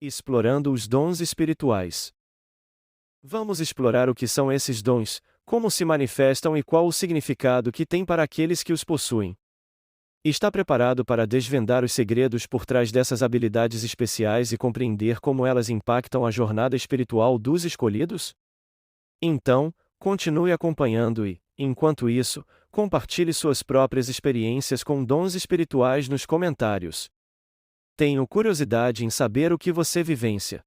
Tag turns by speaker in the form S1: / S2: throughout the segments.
S1: Explorando os dons espirituais. Vamos explorar o que são esses dons, como se manifestam e qual o significado que têm para aqueles que os possuem. Está preparado para desvendar os segredos por trás dessas habilidades especiais e compreender como elas impactam a jornada espiritual dos escolhidos? Então, continue acompanhando e, enquanto isso, compartilhe suas próprias experiências com dons espirituais nos comentários. Tenho curiosidade em saber o que você vivencia.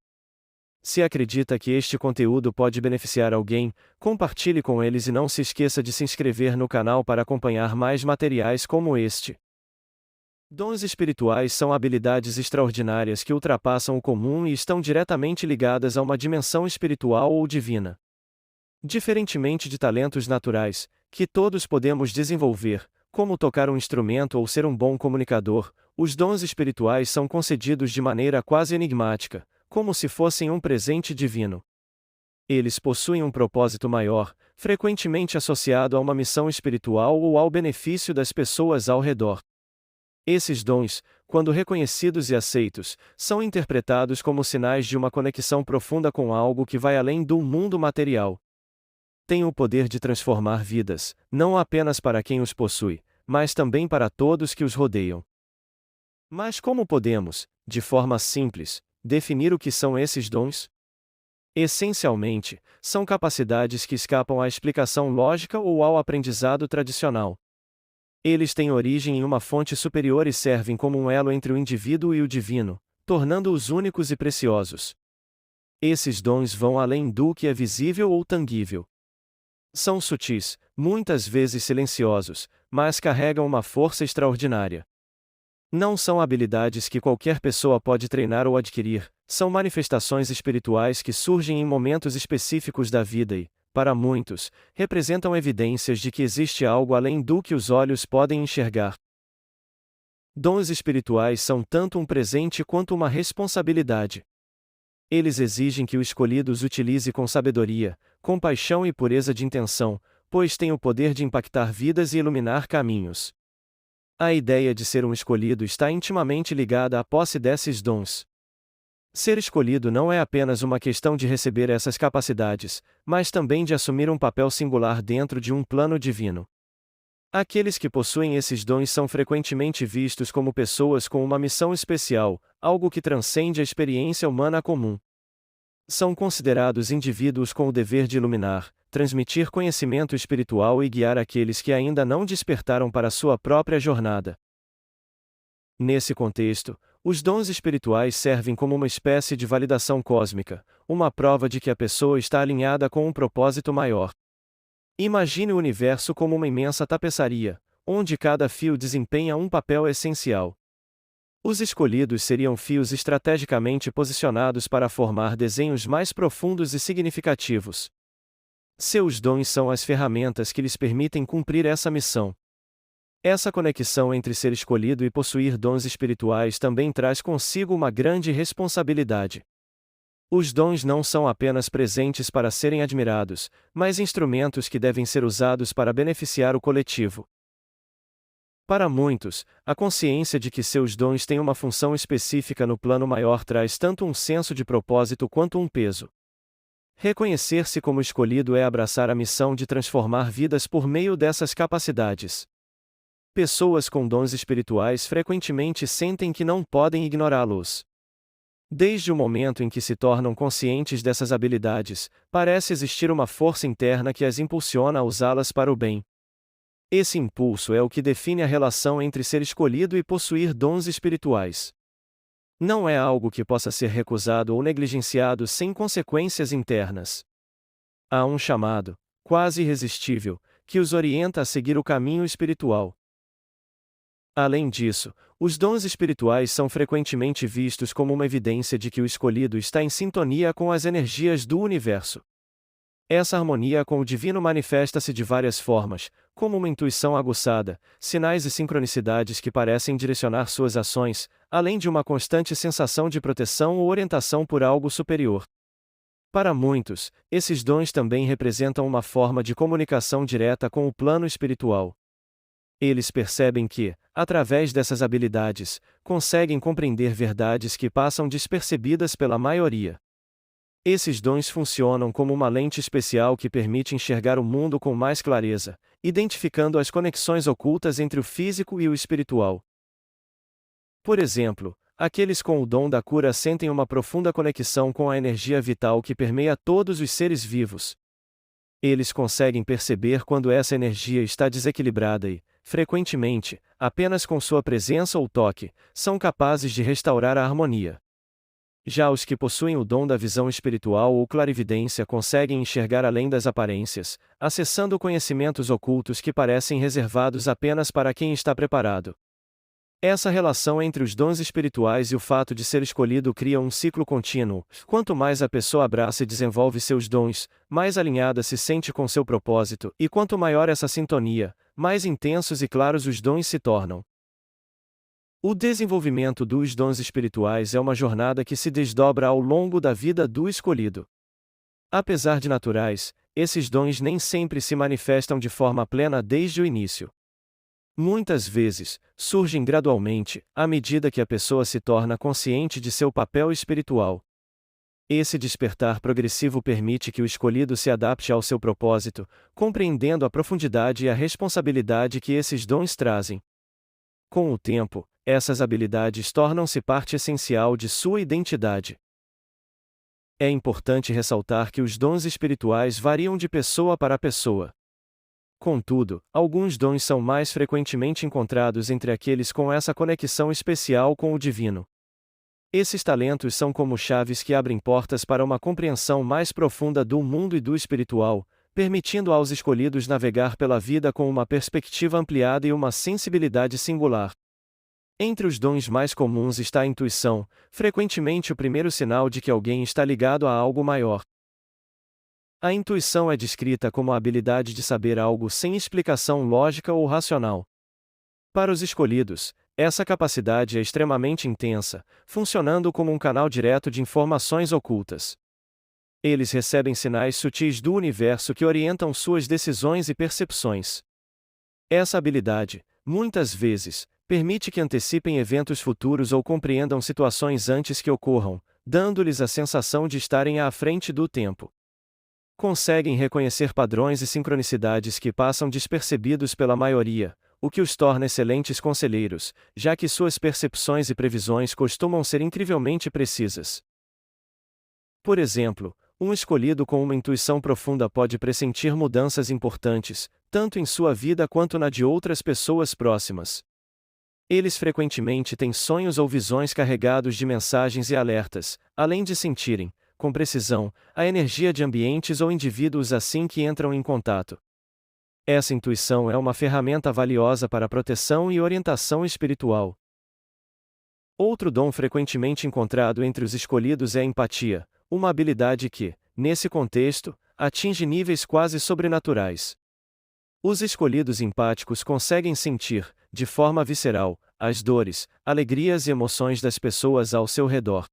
S1: Se acredita que este conteúdo pode beneficiar alguém, compartilhe com eles e não se esqueça de se inscrever no canal para acompanhar mais materiais como este. Dons espirituais são habilidades extraordinárias que ultrapassam o comum e estão diretamente ligadas a uma dimensão espiritual ou divina. Diferentemente de talentos naturais, que todos podemos desenvolver, como tocar um instrumento ou ser um bom comunicador, os dons espirituais são concedidos de maneira quase enigmática, como se fossem um presente divino. Eles possuem um propósito maior, frequentemente associado a uma missão espiritual ou ao benefício das pessoas ao redor. Esses dons, quando reconhecidos e aceitos, são interpretados como sinais de uma conexão profunda com algo que vai além do mundo material. Têm o poder de transformar vidas, não apenas para quem os possui, mas também para todos que os rodeiam. Mas como podemos, de forma simples, definir o que são esses dons? Essencialmente, são capacidades que escapam à explicação lógica ou ao aprendizado tradicional. Eles têm origem em uma fonte superior e servem como um elo entre o indivíduo e o divino, tornando-os únicos e preciosos. Esses dons vão além do que é visível ou tangível. São sutis, muitas vezes silenciosos, mas carregam uma força extraordinária. Não são habilidades que qualquer pessoa pode treinar ou adquirir, são manifestações espirituais que surgem em momentos específicos da vida e, para muitos, representam evidências de que existe algo além do que os olhos podem enxergar. Dons espirituais são tanto um presente quanto uma responsabilidade. Eles exigem que o escolhido os utilize com sabedoria, compaixão e pureza de intenção, pois têm o poder de impactar vidas e iluminar caminhos. A ideia de ser um escolhido está intimamente ligada à posse desses dons. Ser escolhido não é apenas uma questão de receber essas capacidades, mas também de assumir um papel singular dentro de um plano divino. Aqueles que possuem esses dons são frequentemente vistos como pessoas com uma missão especial, algo que transcende a experiência humana comum. São considerados indivíduos com o dever de iluminar, transmitir conhecimento espiritual e guiar aqueles que ainda não despertaram para sua própria jornada. Nesse contexto, os dons espirituais servem como uma espécie de validação cósmica, uma prova de que a pessoa está alinhada com um propósito maior. Imagine o universo como uma imensa tapeçaria, onde cada fio desempenha um papel essencial. Os escolhidos seriam fios estrategicamente posicionados para formar desenhos mais profundos e significativos. Seus dons são as ferramentas que lhes permitem cumprir essa missão. Essa conexão entre ser escolhido e possuir dons espirituais também traz consigo uma grande responsabilidade. Os dons não são apenas presentes para serem admirados, mas instrumentos que devem ser usados para beneficiar o coletivo. Para muitos, a consciência de que seus dons têm uma função específica no plano maior traz tanto um senso de propósito quanto um peso. Reconhecer-se como escolhido é abraçar a missão de transformar vidas por meio dessas capacidades. Pessoas com dons espirituais frequentemente sentem que não podem ignorá-los. Desde o momento em que se tornam conscientes dessas habilidades, parece existir uma força interna que as impulsiona a usá-las para o bem. Esse impulso é o que define a relação entre ser escolhido e possuir dons espirituais. Não é algo que possa ser recusado ou negligenciado sem consequências internas. Há um chamado, quase irresistível, que os orienta a seguir o caminho espiritual. Além disso, os dons espirituais são frequentemente vistos como uma evidência de que o escolhido está em sintonia com as energias do universo. Essa harmonia com o divino manifesta-se de várias formas, como uma intuição aguçada, sinais e sincronicidades que parecem direcionar suas ações, além de uma constante sensação de proteção ou orientação por algo superior. Para muitos, esses dons também representam uma forma de comunicação direta com o plano espiritual. Eles percebem que, através dessas habilidades, conseguem compreender verdades que passam despercebidas pela maioria. Esses dons funcionam como uma lente especial que permite enxergar o mundo com mais clareza, identificando as conexões ocultas entre o físico e o espiritual. Por exemplo, aqueles com o dom da cura sentem uma profunda conexão com a energia vital que permeia todos os seres vivos. Eles conseguem perceber quando essa energia está desequilibrada e, frequentemente, apenas com sua presença ou toque, são capazes de restaurar a harmonia. Já os que possuem o dom da visão espiritual ou clarividência conseguem enxergar além das aparências, acessando conhecimentos ocultos que parecem reservados apenas para quem está preparado. Essa relação entre os dons espirituais e o fato de ser escolhido cria um ciclo contínuo. Quanto mais a pessoa abraça e desenvolve seus dons, mais alinhada se sente com seu propósito, e quanto maior essa sintonia, mais intensos e claros os dons se tornam. O desenvolvimento dos dons espirituais é uma jornada que se desdobra ao longo da vida do escolhido. Apesar de naturais, esses dons nem sempre se manifestam de forma plena desde o início. Muitas vezes, surgem gradualmente, à medida que a pessoa se torna consciente de seu papel espiritual. Esse despertar progressivo permite que o escolhido se adapte ao seu propósito, compreendendo a profundidade e a responsabilidade que esses dons trazem. Com o tempo, essas habilidades tornam-se parte essencial de sua identidade. É importante ressaltar que os dons espirituais variam de pessoa para pessoa. Contudo, alguns dons são mais frequentemente encontrados entre aqueles com essa conexão especial com o divino. Esses talentos são como chaves que abrem portas para uma compreensão mais profunda do mundo e do espiritual, permitindo aos escolhidos navegar pela vida com uma perspectiva ampliada e uma sensibilidade singular. Entre os dons mais comuns está a intuição, frequentemente o primeiro sinal de que alguém está ligado a algo maior. A intuição é descrita como a habilidade de saber algo sem explicação lógica ou racional. Para os escolhidos, essa capacidade é extremamente intensa, funcionando como um canal direto de informações ocultas. Eles recebem sinais sutis do universo que orientam suas decisões e percepções. Essa habilidade, muitas vezes, permite que antecipem eventos futuros ou compreendam situações antes que ocorram, dando-lhes a sensação de estarem à frente do tempo. Conseguem reconhecer padrões e sincronicidades que passam despercebidos pela maioria, o que os torna excelentes conselheiros, já que suas percepções e previsões costumam ser incrivelmente precisas. Por exemplo, um escolhido com uma intuição profunda pode pressentir mudanças importantes, tanto em sua vida quanto na de outras pessoas próximas. Eles frequentemente têm sonhos ou visões carregados de mensagens e alertas, além de sentirem, com precisão, a energia de ambientes ou indivíduos assim que entram em contato. Essa intuição é uma ferramenta valiosa para a proteção e orientação espiritual. Outro dom frequentemente encontrado entre os escolhidos é a empatia, uma habilidade que, nesse contexto, atinge níveis quase sobrenaturais. Os escolhidos empáticos conseguem sentir, de forma visceral, as dores, alegrias e emoções das pessoas ao seu redor.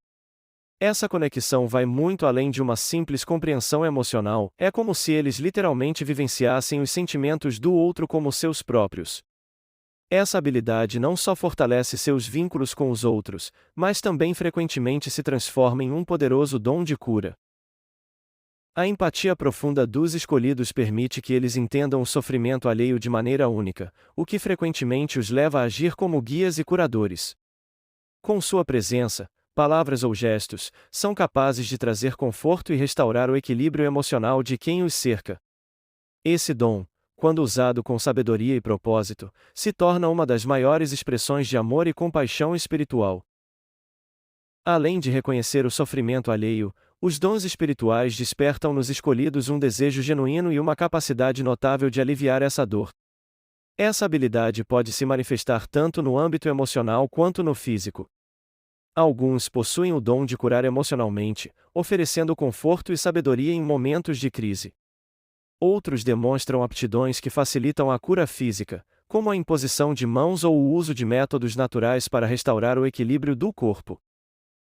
S1: Essa conexão vai muito além de uma simples compreensão emocional, é como se eles literalmente vivenciassem os sentimentos do outro como seus próprios. Essa habilidade não só fortalece seus vínculos com os outros, mas também frequentemente se transforma em um poderoso dom de cura. A empatia profunda dos escolhidos permite que eles entendam o sofrimento alheio de maneira única, o que frequentemente os leva a agir como guias e curadores. Com sua presença, palavras ou gestos, são capazes de trazer conforto e restaurar o equilíbrio emocional de quem os cerca. Esse dom, quando usado com sabedoria e propósito, se torna uma das maiores expressões de amor e compaixão espiritual. Além de reconhecer o sofrimento alheio, os dons espirituais despertam nos escolhidos um desejo genuíno e uma capacidade notável de aliviar essa dor. Essa habilidade pode se manifestar tanto no âmbito emocional quanto no físico. Alguns possuem o dom de curar emocionalmente, oferecendo conforto e sabedoria em momentos de crise. Outros demonstram aptidões que facilitam a cura física, como a imposição de mãos ou o uso de métodos naturais para restaurar o equilíbrio do corpo.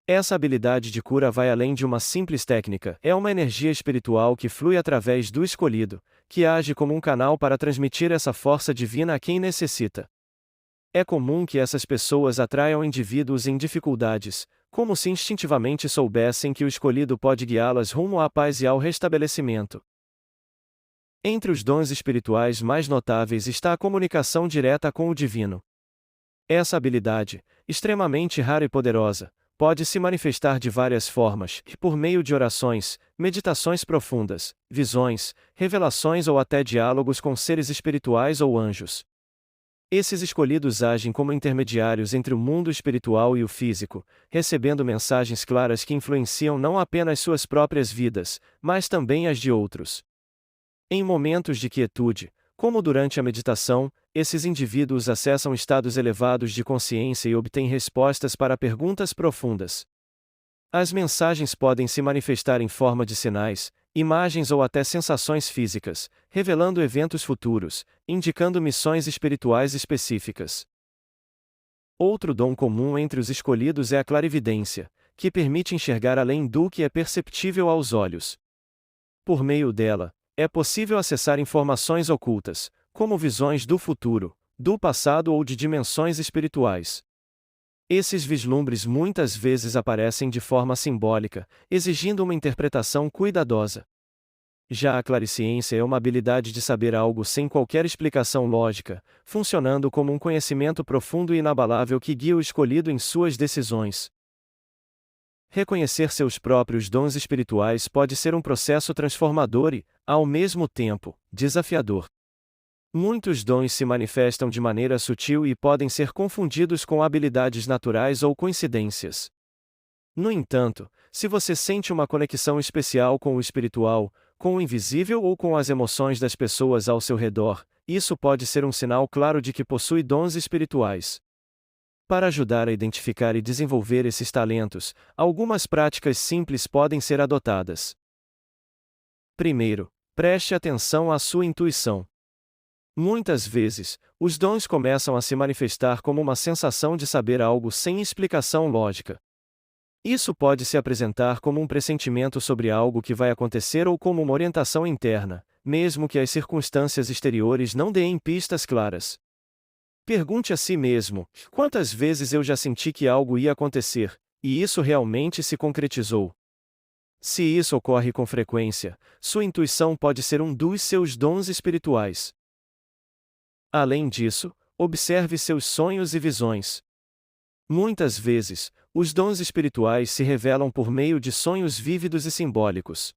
S1: Essa habilidade de cura vai além de uma simples técnica, é uma energia espiritual que flui através do escolhido, que age como um canal para transmitir essa força divina a quem necessita. É comum que essas pessoas atraiam indivíduos em dificuldades, como se instintivamente soubessem que o escolhido pode guiá-las rumo à paz e ao restabelecimento. Entre os dons espirituais mais notáveis está a comunicação direta com o divino. Essa habilidade, extremamente rara e poderosa, pode se manifestar de várias formas, por meio de orações, meditações profundas, visões, revelações ou até diálogos com seres espirituais ou anjos. Esses escolhidos agem como intermediários entre o mundo espiritual e o físico, recebendo mensagens claras que influenciam não apenas suas próprias vidas, mas também as de outros. Em momentos de quietude, como durante a meditação, esses indivíduos acessam estados elevados de consciência e obtêm respostas para perguntas profundas. As mensagens podem se manifestar em forma de sinais, imagens ou até sensações físicas, revelando eventos futuros, indicando missões espirituais específicas. Outro dom comum entre os escolhidos é a clarividência, que permite enxergar além do que é perceptível aos olhos. Por meio dela, é possível acessar informações ocultas, como visões do futuro, do passado ou de dimensões espirituais. Esses vislumbres muitas vezes aparecem de forma simbólica, exigindo uma interpretação cuidadosa. Já a clarisciência é uma habilidade de saber algo sem qualquer explicação lógica, funcionando como um conhecimento profundo e inabalável que guia o escolhido em suas decisões. Reconhecer seus próprios dons espirituais pode ser um processo transformador e, ao mesmo tempo, desafiador. Muitos dons se manifestam de maneira sutil e podem ser confundidos com habilidades naturais ou coincidências. No entanto, se você sente uma conexão especial com o espiritual, com o invisível ou com as emoções das pessoas ao seu redor, isso pode ser um sinal claro de que possui dons espirituais. Para ajudar a identificar e desenvolver esses talentos, algumas práticas simples podem ser adotadas. Primeiro, preste atenção à sua intuição. Muitas vezes, os dons começam a se manifestar como uma sensação de saber algo sem explicação lógica. Isso pode se apresentar como um pressentimento sobre algo que vai acontecer ou como uma orientação interna, mesmo que as circunstâncias exteriores não deem pistas claras. Pergunte a si mesmo: quantas vezes eu já senti que algo ia acontecer, e isso realmente se concretizou? Se isso ocorre com frequência, sua intuição pode ser um dos seus dons espirituais. Além disso, observe seus sonhos e visões. Muitas vezes, os dons espirituais se revelam por meio de sonhos vívidos e simbólicos.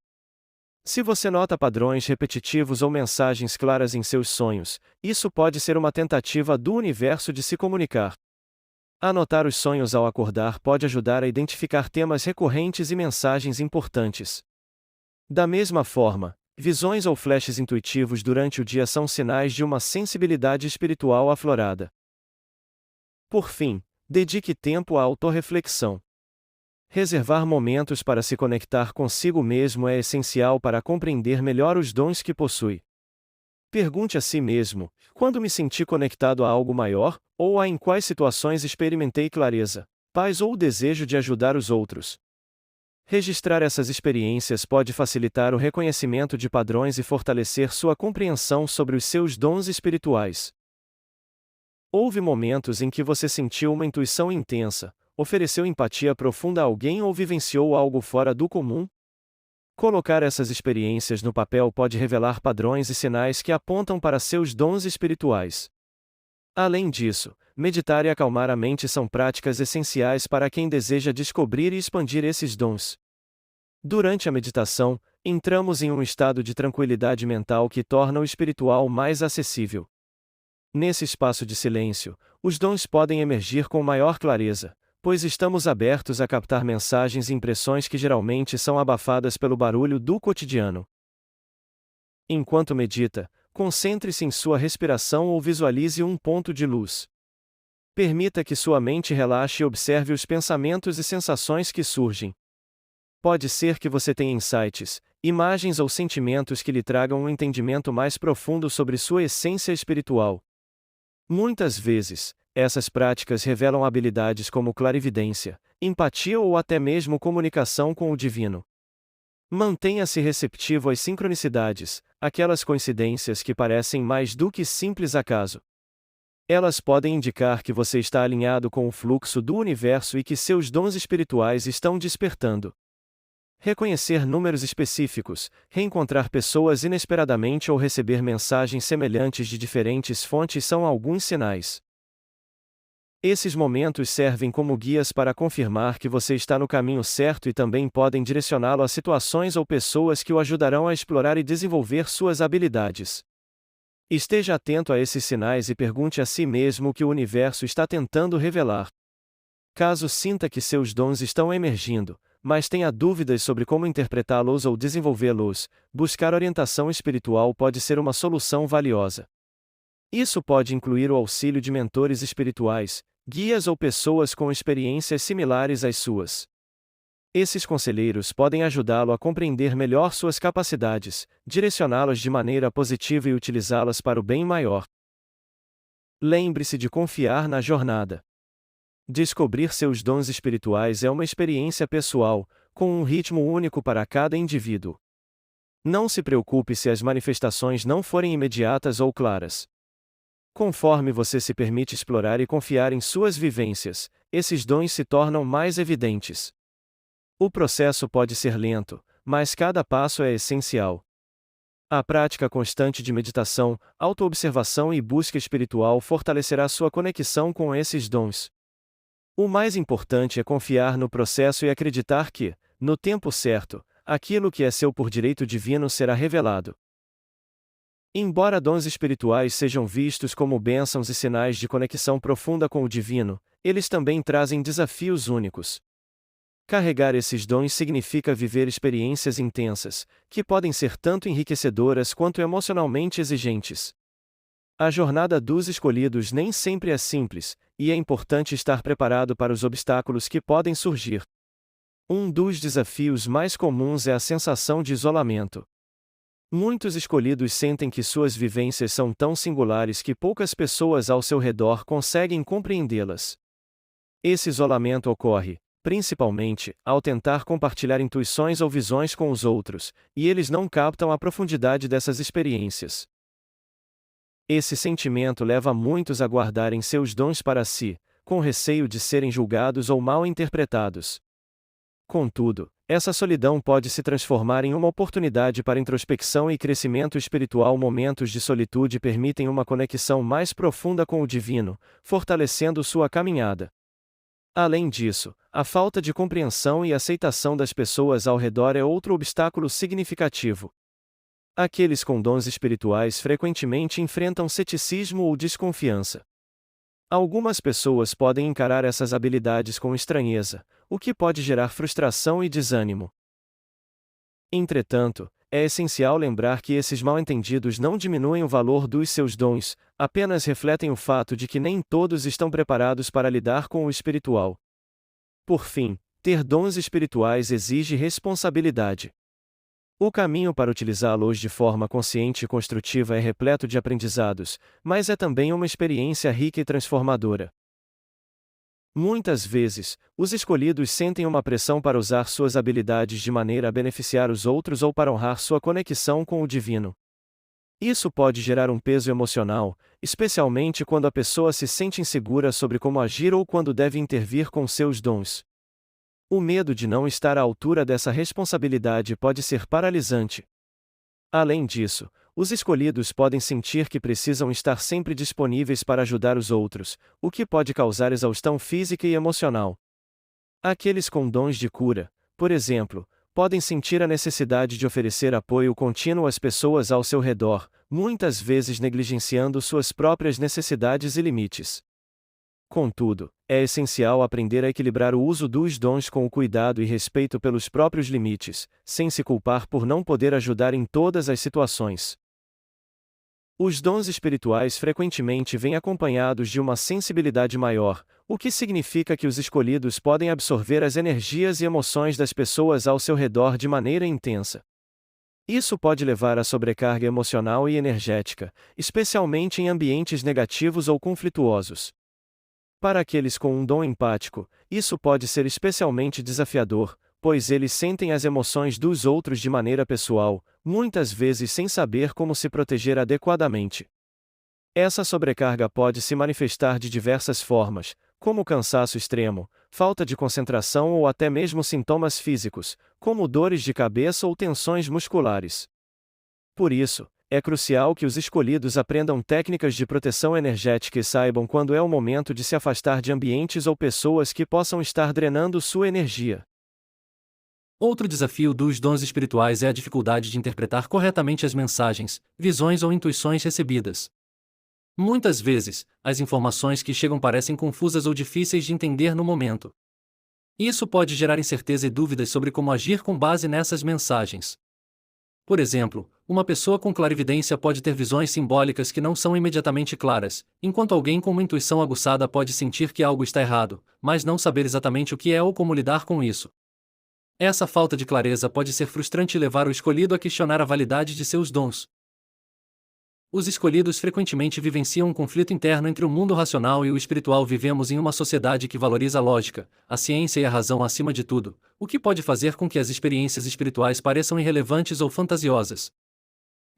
S1: Se você nota padrões repetitivos ou mensagens claras em seus sonhos, isso pode ser uma tentativa do universo de se comunicar. Anotar os sonhos ao acordar pode ajudar a identificar temas recorrentes e mensagens importantes. Da mesma forma, visões ou flashes intuitivos durante o dia são sinais de uma sensibilidade espiritual aflorada. Por fim, dedique tempo à autorreflexão. Reservar momentos para se conectar consigo mesmo é essencial para compreender melhor os dons que possui. Pergunte a si mesmo: quando me senti conectado a algo maior, ou em quais situações experimentei clareza, paz ou o desejo de ajudar os outros? Registrar essas experiências pode facilitar o reconhecimento de padrões e fortalecer sua compreensão sobre os seus dons espirituais. Houve momentos em que você sentiu uma intuição intensa, ofereceu empatia profunda a alguém ou vivenciou algo fora do comum? Colocar essas experiências no papel pode revelar padrões e sinais que apontam para seus dons espirituais. Além disso, meditar e acalmar a mente são práticas essenciais para quem deseja descobrir e expandir esses dons. Durante a meditação, entramos em um estado de tranquilidade mental que torna o espiritual mais acessível. Nesse espaço de silêncio, os dons podem emergir com maior clareza, pois estamos abertos a captar mensagens e impressões que geralmente são abafadas pelo barulho do cotidiano. Enquanto medita, concentre-se em sua respiração ou visualize um ponto de luz. Permita que sua mente relaxe e observe os pensamentos e sensações que surgem. Pode ser que você tenha insights, imagens ou sentimentos que lhe tragam um entendimento mais profundo sobre sua essência espiritual. Muitas vezes, essas práticas revelam habilidades como clarividência, empatia ou até mesmo comunicação com o divino. Mantenha-se receptivo às sincronicidades, aquelas coincidências que parecem mais do que simples acaso. Elas podem indicar que você está alinhado com o fluxo do universo e que seus dons espirituais estão despertando. Reconhecer números específicos, reencontrar pessoas inesperadamente ou receber mensagens semelhantes de diferentes fontes são alguns sinais. Esses momentos servem como guias para confirmar que você está no caminho certo e também podem direcioná-lo a situações ou pessoas que o ajudarão a explorar e desenvolver suas habilidades. Esteja atento a esses sinais e pergunte a si mesmo o que o universo está tentando revelar. Caso sinta que seus dons estão emergindo, mas tenha dúvidas sobre como interpretá-los ou desenvolvê-los, buscar orientação espiritual pode ser uma solução valiosa. Isso pode incluir o auxílio de mentores espirituais, guias ou pessoas com experiências similares às suas. Esses conselheiros podem ajudá-lo a compreender melhor suas capacidades, direcioná-las de maneira positiva e utilizá-las para o bem maior. Lembre-se de confiar na jornada. Descobrir seus dons espirituais é uma experiência pessoal, com um ritmo único para cada indivíduo. Não se preocupe se as manifestações não forem imediatas ou claras. Conforme você se permite explorar e confiar em suas vivências, esses dons se tornam mais evidentes. O processo pode ser lento, mas cada passo é essencial. A prática constante de meditação, autoobservação e busca espiritual fortalecerá sua conexão com esses dons. O mais importante é confiar no processo e acreditar que, no tempo certo, aquilo que é seu por direito divino será revelado. Embora dons espirituais sejam vistos como bênçãos e sinais de conexão profunda com o divino, eles também trazem desafios únicos. Carregar esses dons significa viver experiências intensas, que podem ser tanto enriquecedoras quanto emocionalmente exigentes. A jornada dos escolhidos nem sempre é simples, e é importante estar preparado para os obstáculos que podem surgir. Um dos desafios mais comuns é a sensação de isolamento. Muitos escolhidos sentem que suas vivências são tão singulares que poucas pessoas ao seu redor conseguem compreendê-las. Esse isolamento ocorre, principalmente, ao tentar compartilhar intuições ou visões com os outros, e eles não captam a profundidade dessas experiências. Esse sentimento leva muitos a guardarem seus dons para si, com receio de serem julgados ou mal interpretados. Contudo, essa solidão pode se transformar em uma oportunidade para introspecção e crescimento espiritual. Momentos de solitude permitem uma conexão mais profunda com o divino, fortalecendo sua caminhada. Além disso, a falta de compreensão e aceitação das pessoas ao redor é outro obstáculo significativo. Aqueles com dons espirituais frequentemente enfrentam ceticismo ou desconfiança. Algumas pessoas podem encarar essas habilidades com estranheza, o que pode gerar frustração e desânimo. Entretanto, é essencial lembrar que esses mal-entendidos não diminuem o valor dos seus dons, apenas refletem o fato de que nem todos estão preparados para lidar com o espiritual. Por fim, ter dons espirituais exige responsabilidade. O caminho para utilizá-los de forma consciente e construtiva é repleto de aprendizados, mas é também uma experiência rica e transformadora. Muitas vezes, os escolhidos sentem uma pressão para usar suas habilidades de maneira a beneficiar os outros ou para honrar sua conexão com o divino. Isso pode gerar um peso emocional, especialmente quando a pessoa se sente insegura sobre como agir ou quando deve intervir com seus dons. O medo de não estar à altura dessa responsabilidade pode ser paralisante. Além disso, os escolhidos podem sentir que precisam estar sempre disponíveis para ajudar os outros, o que pode causar exaustão física e emocional. Aqueles com dons de cura, por exemplo, podem sentir a necessidade de oferecer apoio contínuo às pessoas ao seu redor, muitas vezes negligenciando suas próprias necessidades e limites. Contudo, é essencial aprender a equilibrar o uso dos dons com o cuidado e respeito pelos próprios limites, sem se culpar por não poder ajudar em todas as situações. Os dons espirituais frequentemente vêm acompanhados de uma sensibilidade maior, o que significa que os escolhidos podem absorver as energias e emoções das pessoas ao seu redor de maneira intensa. Isso pode levar a sobrecarga emocional e energética, especialmente em ambientes negativos ou conflituosos. Para aqueles com um dom empático, isso pode ser especialmente desafiador, pois eles sentem as emoções dos outros de maneira pessoal, muitas vezes sem saber como se proteger adequadamente. Essa sobrecarga pode se manifestar de diversas formas, como cansaço extremo, falta de concentração ou até mesmo sintomas físicos, como dores de cabeça ou tensões musculares. Por isso, é crucial que os escolhidos aprendam técnicas de proteção energética e saibam quando é o momento de se afastar de ambientes ou pessoas que possam estar drenando sua energia.
S2: Outro desafio dos dons espirituais é a dificuldade de interpretar corretamente as mensagens, visões ou intuições recebidas. Muitas vezes, as informações que chegam parecem confusas ou difíceis de entender no momento. Isso pode gerar incerteza e dúvidas sobre como agir com base nessas mensagens. Por exemplo, uma pessoa com clarividência pode ter visões simbólicas que não são imediatamente claras, enquanto alguém com uma intuição aguçada pode sentir que algo está errado, mas não saber exatamente o que é ou como lidar com isso. Essa falta de clareza pode ser frustrante e levar o escolhido a questionar a validade de seus dons. Os escolhidos frequentemente vivenciam um conflito interno entre o mundo racional e o espiritual. Vivemos em uma sociedade que valoriza a lógica, a ciência e a razão acima de tudo, o que pode fazer com que as experiências espirituais pareçam irrelevantes ou fantasiosas.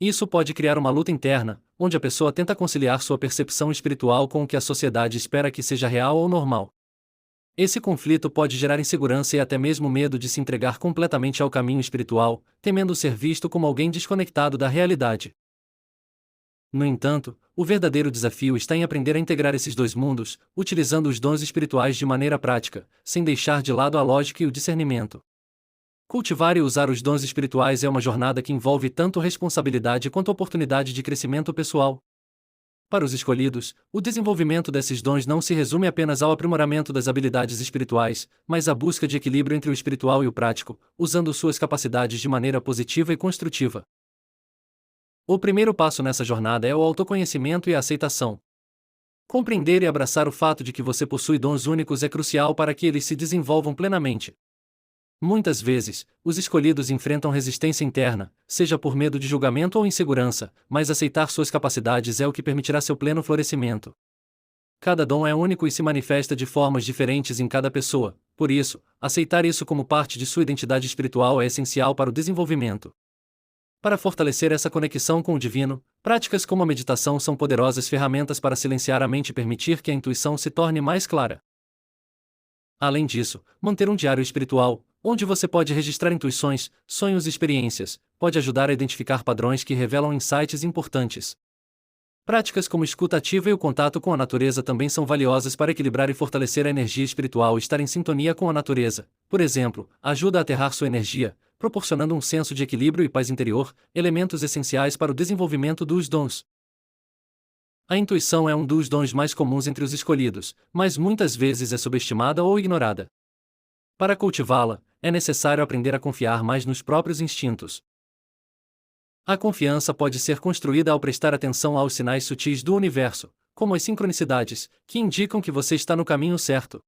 S2: Isso pode criar uma luta interna, onde a pessoa tenta conciliar sua percepção espiritual com o que a sociedade espera que seja real ou normal. Esse conflito pode gerar insegurança e até mesmo medo de se entregar completamente ao caminho espiritual, temendo ser visto como alguém desconectado da realidade. No entanto, o verdadeiro desafio está em aprender a integrar esses dois mundos, utilizando os dons espirituais de maneira prática, sem deixar de lado a lógica e o discernimento. Cultivar e usar os dons espirituais é uma jornada que envolve tanto responsabilidade quanto oportunidade de crescimento pessoal. Para os escolhidos, o desenvolvimento desses dons não se resume apenas ao aprimoramento das habilidades espirituais, mas à busca de equilíbrio entre o espiritual e o prático, usando suas capacidades de maneira positiva e construtiva. O primeiro passo nessa jornada é o autoconhecimento e a aceitação. Compreender e abraçar o fato de que você possui dons únicos é crucial para que eles se desenvolvam plenamente. Muitas vezes, os escolhidos enfrentam resistência interna, seja por medo de julgamento ou insegurança, mas aceitar suas capacidades é o que permitirá seu pleno florescimento. Cada dom é único e se manifesta de formas diferentes em cada pessoa, por isso, aceitar isso como parte de sua identidade espiritual é essencial para o desenvolvimento. Para fortalecer essa conexão com o divino, práticas como a meditação são poderosas ferramentas para silenciar a mente e permitir que a intuição se torne mais clara. Além disso, manter um diário espiritual, onde você pode registrar intuições, sonhos e experiências, pode ajudar a identificar padrões que revelam insights importantes. Práticas como escuta ativa e o contato com a natureza também são valiosas para equilibrar e fortalecer a energia espiritual e estar em sintonia com a natureza. Por exemplo, ajuda a aterrar sua energia, proporcionando um senso de equilíbrio e paz interior, elementos essenciais para o desenvolvimento dos dons. A intuição é um dos dons mais comuns entre os escolhidos, mas muitas vezes é subestimada ou ignorada. Para cultivá-la, é necessário aprender a confiar mais nos próprios instintos. A confiança pode ser construída ao prestar atenção aos sinais sutis do universo, como as sincronicidades, que indicam que você está no caminho certo.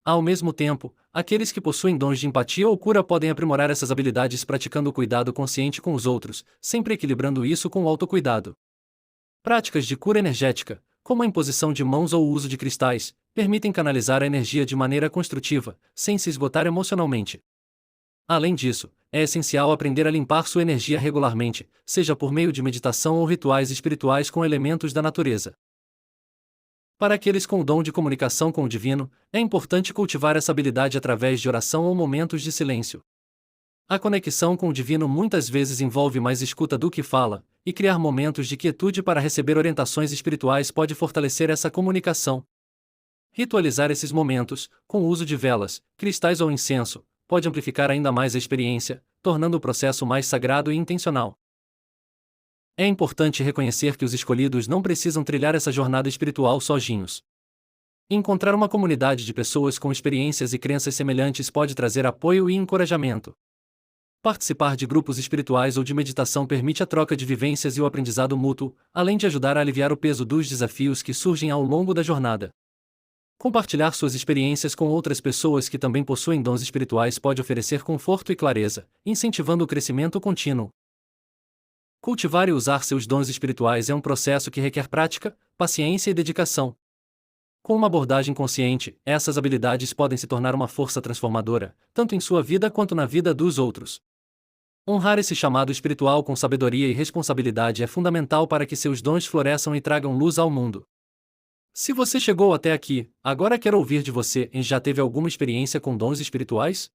S2: Ao mesmo tempo, aqueles que possuem dons de empatia ou cura podem aprimorar essas habilidades praticando o cuidado consciente com os outros, sempre equilibrando isso com o autocuidado. Práticas de cura energética, como a imposição de mãos ou o uso de cristais, permitem canalizar a energia de maneira construtiva, sem se esgotar emocionalmente. Além disso, é essencial aprender a limpar sua energia regularmente, seja por meio de meditação ou rituais espirituais com elementos da natureza. Para aqueles com o dom de comunicação com o divino, é importante cultivar essa habilidade através de oração ou momentos de silêncio. A conexão com o divino muitas vezes envolve mais escuta do que fala, e criar momentos de quietude para receber orientações espirituais pode fortalecer essa comunicação. Ritualizar esses momentos, com o uso de velas, cristais ou incenso, pode amplificar ainda mais a experiência, tornando o processo mais sagrado e intencional. É importante reconhecer que os escolhidos não precisam trilhar essa jornada espiritual sozinhos. Encontrar uma comunidade de pessoas com experiências e crenças semelhantes pode trazer apoio e encorajamento. Participar de grupos espirituais ou de meditação permite a troca de vivências e o aprendizado mútuo, além de ajudar a aliviar o peso dos desafios que surgem ao longo da jornada. Compartilhar suas experiências com outras pessoas que também possuem dons espirituais pode oferecer conforto e clareza, incentivando o crescimento contínuo. Cultivar e usar seus dons espirituais é um processo que requer prática, paciência e dedicação. Com uma abordagem consciente, essas habilidades podem se tornar uma força transformadora, tanto em sua vida quanto na vida dos outros. Honrar esse chamado espiritual com sabedoria e responsabilidade é fundamental para que seus dons floresçam e tragam luz ao mundo. Se você chegou até aqui, agora quero ouvir de você e já teve alguma experiência com dons espirituais?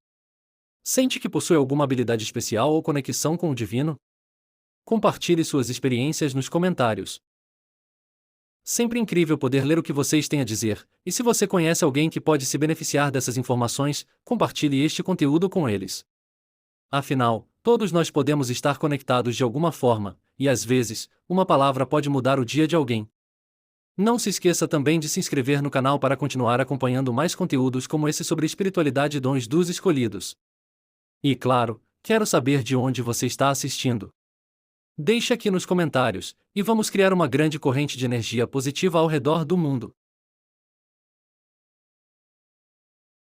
S2: Sente que possui alguma habilidade especial ou conexão com o divino? Compartilhe suas experiências nos comentários. Sempre incrível poder ler o que vocês têm a dizer, e se você conhece alguém que pode se beneficiar dessas informações, compartilhe este conteúdo com eles. Afinal, todos nós podemos estar conectados de alguma forma, e às vezes, uma palavra pode mudar o dia de alguém. Não se esqueça também de se inscrever no canal para continuar acompanhando mais conteúdos como esse sobre espiritualidade e dons dos escolhidos. E claro, quero saber de onde você está assistindo. Deixe aqui nos comentários, e vamos criar uma grande corrente de energia positiva ao redor do mundo.